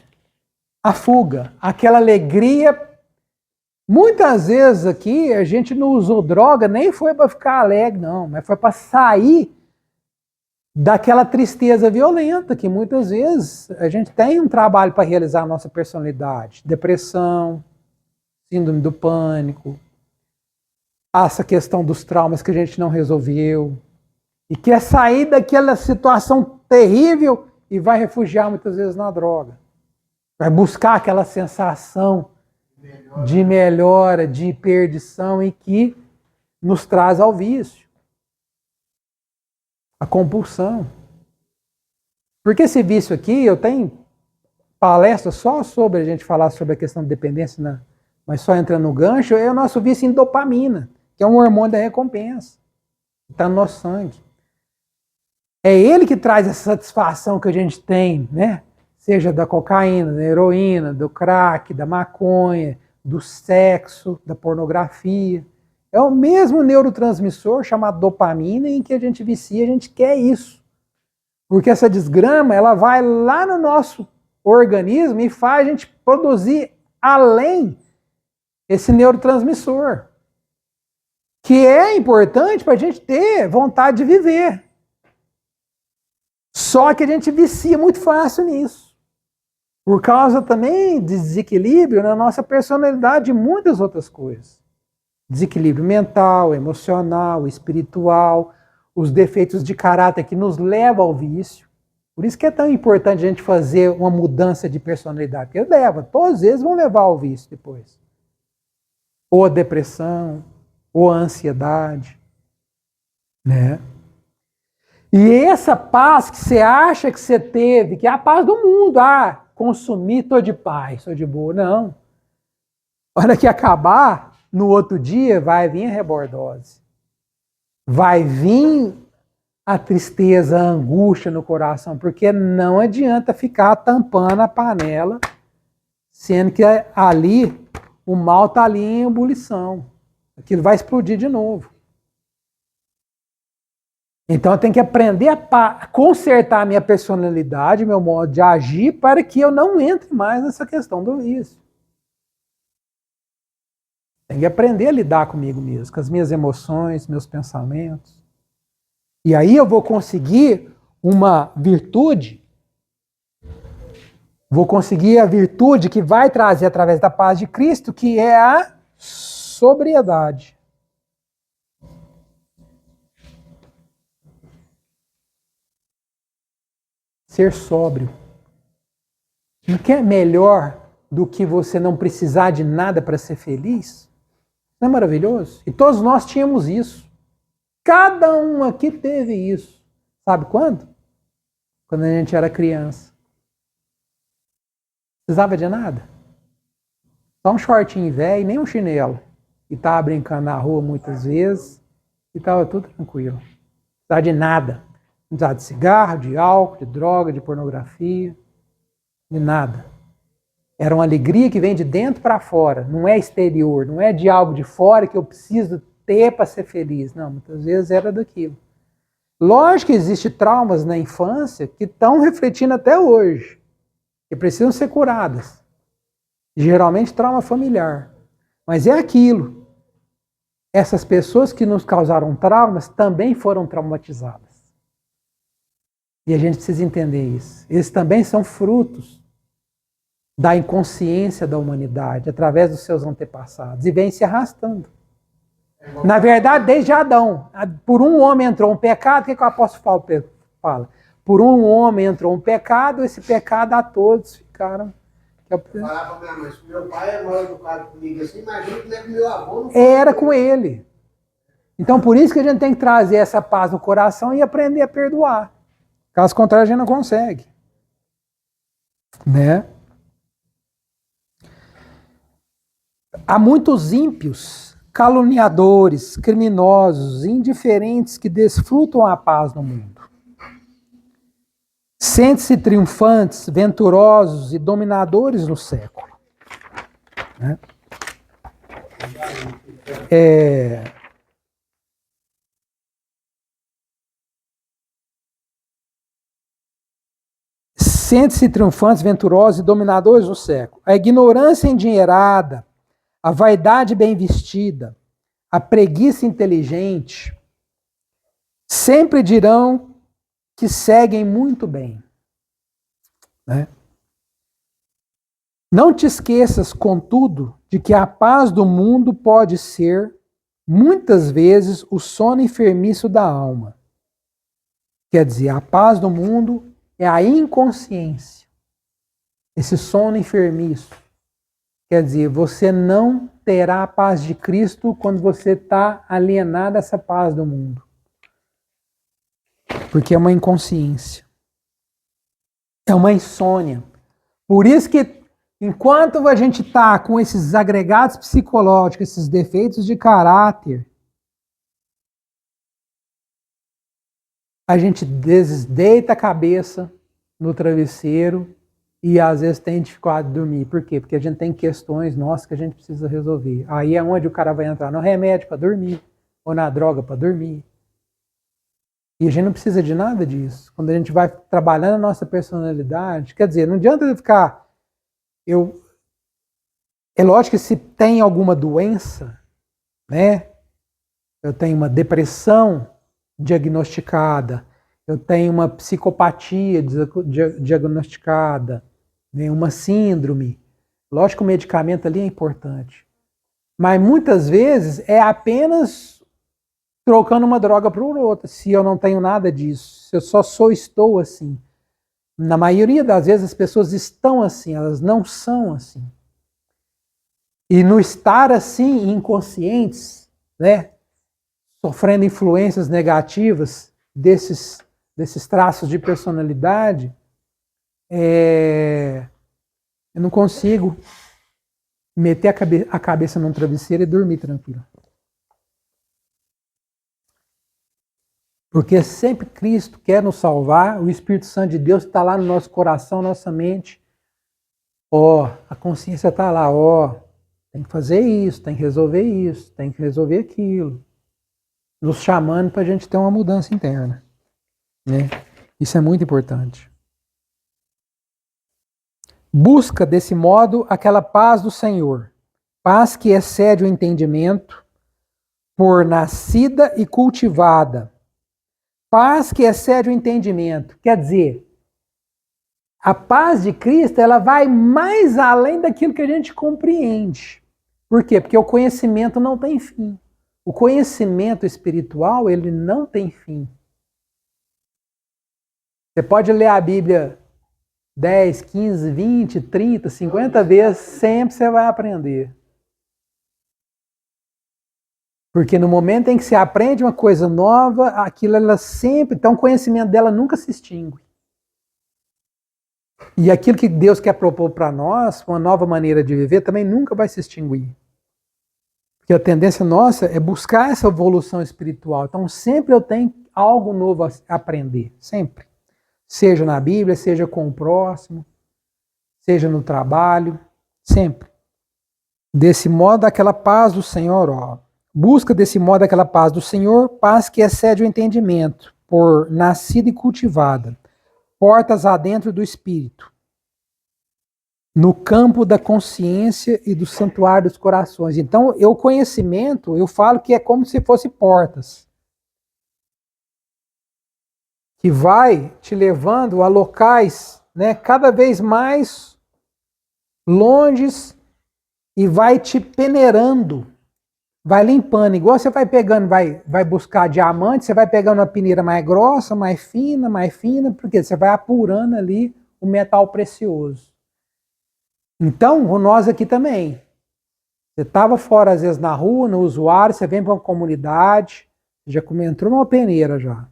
A fuga, aquela alegria. Muitas vezes aqui a gente não usou droga, nem foi para ficar alegre, não, mas foi para sair daquela tristeza violenta que muitas vezes a gente tem um trabalho para realizar a nossa personalidade. Depressão, síndrome do pânico, essa questão dos traumas que a gente não resolveu. E quer sair daquela situação terrível e vai refugiar muitas vezes na droga. Vai buscar aquela sensação de melhora, de perdição e que nos traz ao vício. A compulsão. Porque esse vício aqui, eu tenho palestra só sobre a gente falar sobre a questão de dependência, mas só entrando no gancho, é o nosso vício em dopamina, que é um hormônio da recompensa. Está no nosso sangue. É ele que traz essa satisfação que a gente tem, né? Seja da cocaína, da heroína, do crack, da maconha, do sexo, da pornografia. É o mesmo neurotransmissor chamado dopamina em que a gente vicia, a gente quer isso. Porque essa desgrama, ela vai lá no nosso organismo e faz a gente produzir além esse neurotransmissor. Que é importante para a gente ter vontade de viver. Só que a gente vicia muito fácil nisso. Por causa também de desequilíbrio na nossa personalidade e muitas outras coisas. Desequilíbrio mental, emocional, espiritual. os defeitos de caráter que nos levam ao vício. Por isso que é tão importante a gente fazer uma mudança de personalidade, porque todos eles vão levar ao vício depois. Ou a depressão, ou a ansiedade, né? E essa paz que você acha que você teve, que é a paz do mundo, consumir, tô de paz, sou de boa. Não. A hora que acabar, no outro dia, vai vir a rebordose. Vai vir a tristeza, a angústia no coração, porque não adianta ficar tampando a panela, sendo que ali, o mal está ali em ebulição. Aquilo vai explodir de novo. Então eu tenho que aprender a consertar a minha personalidade, meu modo de agir, para que eu não entre mais nessa questão do vício. Tenho que aprender a lidar comigo mesmo, com as minhas emoções, meus pensamentos. E aí eu vou conseguir uma virtude, vou conseguir a virtude que vai trazer através da paz de Cristo, que é a sobriedade. Ser sóbrio. Não quer melhor do que você não precisar de nada para ser feliz? Não é maravilhoso? E todos nós tínhamos isso. Cada um aqui teve isso. Sabe quando? Quando a gente era criança. Não precisava de nada. Só um shortinho velho e nem um chinelo. E estava brincando na rua muitas vezes. E estava tudo tranquilo. Não precisava de nada. Não precisava de cigarro, de álcool, de droga, de pornografia. De nada. Era uma alegria que vem de dentro para fora. Não é exterior. Não é de algo de fora que eu preciso ter para ser feliz. Não, muitas vezes era daquilo. Lógico que existem traumas na infância que estão refletindo até hoje. Que precisam ser curadas. Geralmente trauma familiar. Mas é aquilo. Essas pessoas que nos causaram traumas também foram traumatizadas. E a gente precisa entender isso. Eles também são frutos da inconsciência da humanidade, através dos seus antepassados. E vem se arrastando. Na verdade, desde Adão. Por um homem entrou um pecado, o que o apóstolo Paulo fala? Por um homem entrou um pecado, esse pecado a todos ficaram. Eu falava pra minha mãe, se meu pai é mal educado comigo assim, imagina que nem com meu avô não foi. Era com ele. Então, por isso que a gente tem que trazer essa paz no coração e aprender a perdoar. Caso contrário, a gente não consegue. Né? Há muitos ímpios, caluniadores, criminosos, indiferentes que desfrutam a paz no mundo. Sentem-se triunfantes, venturosos e dominadores no século. Né? Sentem-se triunfantes, venturosos e dominadores no século. A ignorância endinheirada, a vaidade bem vestida, a preguiça inteligente, sempre dirão que seguem muito bem. Né? Não te esqueças, contudo, de que a paz do mundo pode ser, muitas vezes, o sono enfermiço da alma. Quer dizer, a paz do mundo é a inconsciência. Esse sono enfermiço. Quer dizer, você não terá a paz de Cristo quando você está alienado a essa paz do mundo. Porque é uma inconsciência. É uma insônia. Por isso que, enquanto a gente está com esses agregados psicológicos, esses defeitos de caráter, a gente deita a cabeça no travesseiro e às vezes tem dificuldade de dormir. Por quê? Porque a gente tem questões nossas que a gente precisa resolver. Aí é onde o cara vai entrar no remédio para dormir, ou na droga para dormir. E a gente não precisa de nada disso. Quando a gente vai trabalhando a nossa personalidade, quer dizer, não adianta ficar... É lógico que se tem alguma doença, né? Eu tenho uma depressão diagnosticada, eu tenho uma psicopatia diagnosticada, né? Uma síndrome. Lógico que o medicamento ali é importante. Mas muitas vezes é apenas trocando uma droga por outra, se eu não tenho nada disso, se eu só estou assim. Na maioria das vezes as pessoas estão assim, elas não são assim. E no estar assim, inconscientes, né, sofrendo influências negativas desses traços de personalidade, eu não consigo meter a cabeça num travesseiro e dormir tranquilo. Porque sempre Cristo quer nos salvar, o Espírito Santo de Deus está lá no nosso coração, nossa mente. A consciência está lá, tem que fazer isso, tem que resolver isso, tem que resolver aquilo. Nos chamando para a gente ter uma mudança interna. Né? Isso é muito importante. Busca, desse modo, aquela paz do Senhor, paz que excede o entendimento, por nascida e cultivada. Paz que excede o entendimento. Quer dizer, a paz de Cristo, ela vai mais além daquilo que a gente compreende. Por quê? Porque o conhecimento não tem fim. O conhecimento espiritual, ele não tem fim. Você pode ler a Bíblia 10, 15, 20, 30, 50 vezes, sempre você vai aprender. Porque no momento em que você aprende uma coisa nova, aquilo ela sempre, então o conhecimento dela nunca se extingue. E aquilo que Deus quer propor para nós, uma nova maneira de viver, também nunca vai se extinguir. Porque a tendência nossa é buscar essa evolução espiritual. Então sempre eu tenho algo novo a aprender, sempre. Seja na Bíblia, seja com o próximo, seja no trabalho, sempre. Desse modo, aquela paz do Senhor, busca desse modo aquela paz do Senhor, paz que excede o entendimento, por nascida e cultivada, portas adentro do Espírito, no campo da consciência e do santuário dos corações. Então, o conhecimento, eu falo que é como se fosse portas, que vai te levando a locais, né, cada vez mais longes e vai te peneirando, vai limpando. Igual você vai pegando, vai buscar diamante, você vai pegando uma peneira mais grossa, mais fina, porque você vai apurando ali o metal precioso. Então, nós aqui também. Você estava fora, às vezes, na rua, no usuário, você vem para uma comunidade, já entrou numa peneira já.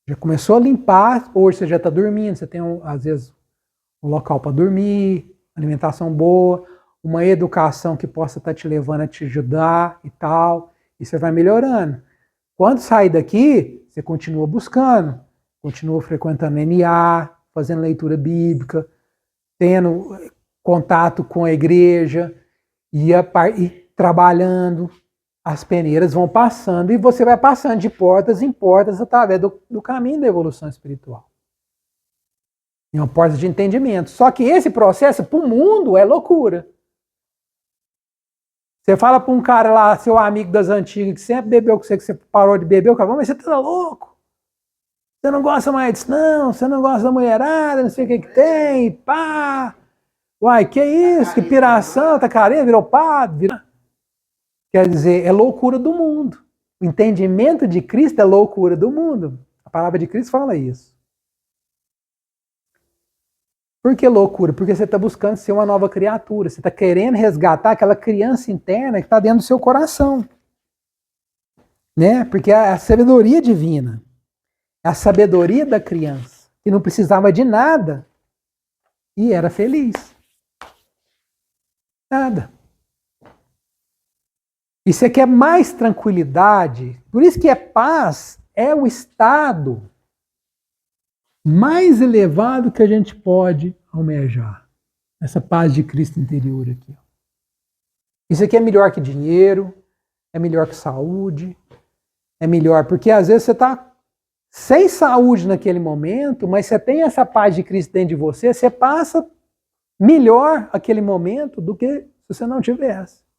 Já começou a limpar, hoje você já está dormindo, você tem, às vezes, um local para dormir, alimentação boa, uma educação que possa estar te levando a te ajudar e tal, e você vai melhorando. Quando sair daqui, você continua buscando, continua frequentando NA, fazendo leitura bíblica, tendo contato com a igreja e trabalhando. As peneiras vão passando e você vai passando de portas em portas através do caminho da evolução espiritual. É uma porta de entendimento. Só que esse processo, para o mundo, é loucura. Você fala para um cara lá, seu amigo das antigas, que sempre bebeu com você, que você parou de beber, o cara fala, mas você tá louco? Você não gosta mais disso, não? Você não gosta da mulherada, não sei o que tem, pá. Uai, que isso? Que piração, tá carinha, virou padre, Quer dizer, é loucura do mundo. O entendimento de Cristo é loucura do mundo. A palavra de Cristo fala isso. Por que loucura? Porque você está buscando ser uma nova criatura. Você está querendo resgatar aquela criança interna que está dentro do seu coração. Né? Porque é a sabedoria divina. É a sabedoria da criança. Que não precisava de nada. E era feliz. Nada. E você quer mais tranquilidade, por isso que paz é o estado mais elevado que a gente pode almejar. Essa paz de Cristo interior aqui. Isso aqui é melhor que dinheiro, é melhor que saúde, é melhor, porque às vezes você está sem saúde naquele momento, mas você tem essa paz de Cristo dentro de você, você passa melhor aquele momento do que se você não tivesse.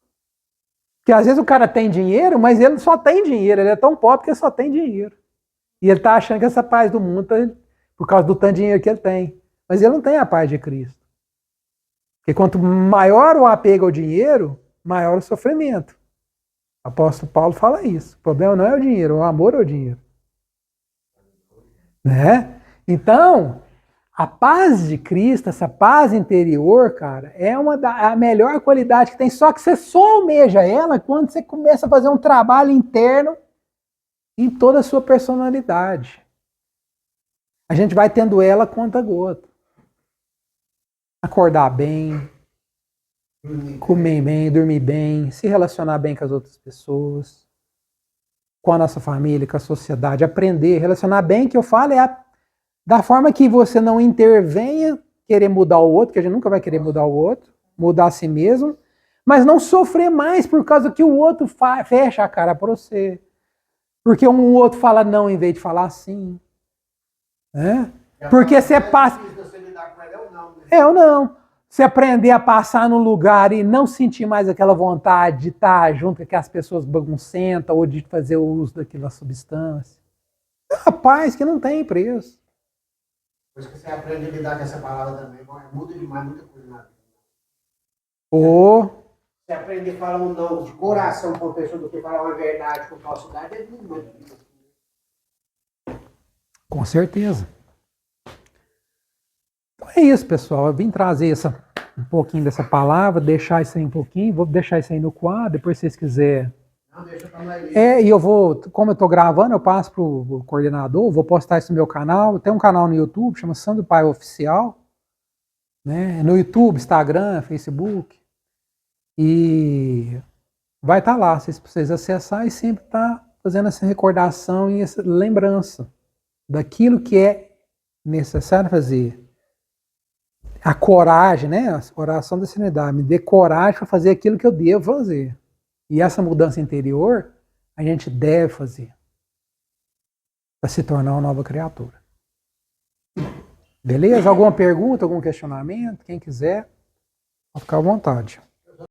Porque às vezes o cara tem dinheiro, mas ele só tem dinheiro. Ele é tão pobre que ele só tem dinheiro. E ele está achando que essa paz do mundo tá por causa do tanto de dinheiro que ele tem. Mas ele não tem a paz de Cristo. Porque quanto maior o apego ao dinheiro, maior o sofrimento. O apóstolo Paulo fala isso. O problema não é o dinheiro, o amor é o dinheiro. Né? Então, a paz de Cristo, essa paz interior, cara, é a melhor qualidade que tem. Só que você só almeja ela quando você começa a fazer um trabalho interno em toda a sua personalidade. A gente vai tendo ela conta a gota. Acordar bem, comer bem, dormir bem, se relacionar bem com as outras pessoas, com a nossa família, com a sociedade, aprender, relacionar bem, que eu falo, da forma que você não intervenha querer mudar o outro, que a gente nunca vai querer mudar o outro, mudar a si mesmo, mas não sofrer mais por causa que o outro fecha a cara para você. Porque um outro fala não em vez de falar sim. Né? Porque você passa... É ou não. Você aprender a passar num lugar e não sentir mais aquela vontade de estar junto com as pessoas baguncentas ou de fazer o uso daquela substância. É uma paz que não tem preço. Depois que você aprende a lidar com essa palavra também, muda demais muita coisa na vida. Ou... Você aprender a falar um não de coração com a pessoa do que falar uma verdade com falsidade é muito mais difícil. Com certeza. Então é isso, pessoal. Eu vim trazer um pouquinho dessa palavra, deixar isso aí um pouquinho, vou deixar isso aí no quadro, depois se vocês quiserem. Não, deixa pra lá. E eu vou, como eu estou gravando, eu passo para o coordenador, vou postar isso no meu canal. Tem um canal no YouTube, chama Sandro Pai Oficial. Né? No YouTube, Instagram, Facebook. E vai estar lá, se vocês acessarem, e sempre tá fazendo essa recordação e essa lembrança daquilo que é necessário fazer. A coragem, né? A oração da serenidade, me dê coragem para fazer aquilo que eu devo fazer. E essa mudança interior, a gente deve fazer para se tornar uma nova criatura. Beleza? Alguma pergunta, algum questionamento? Quem quiser, pode ficar à vontade.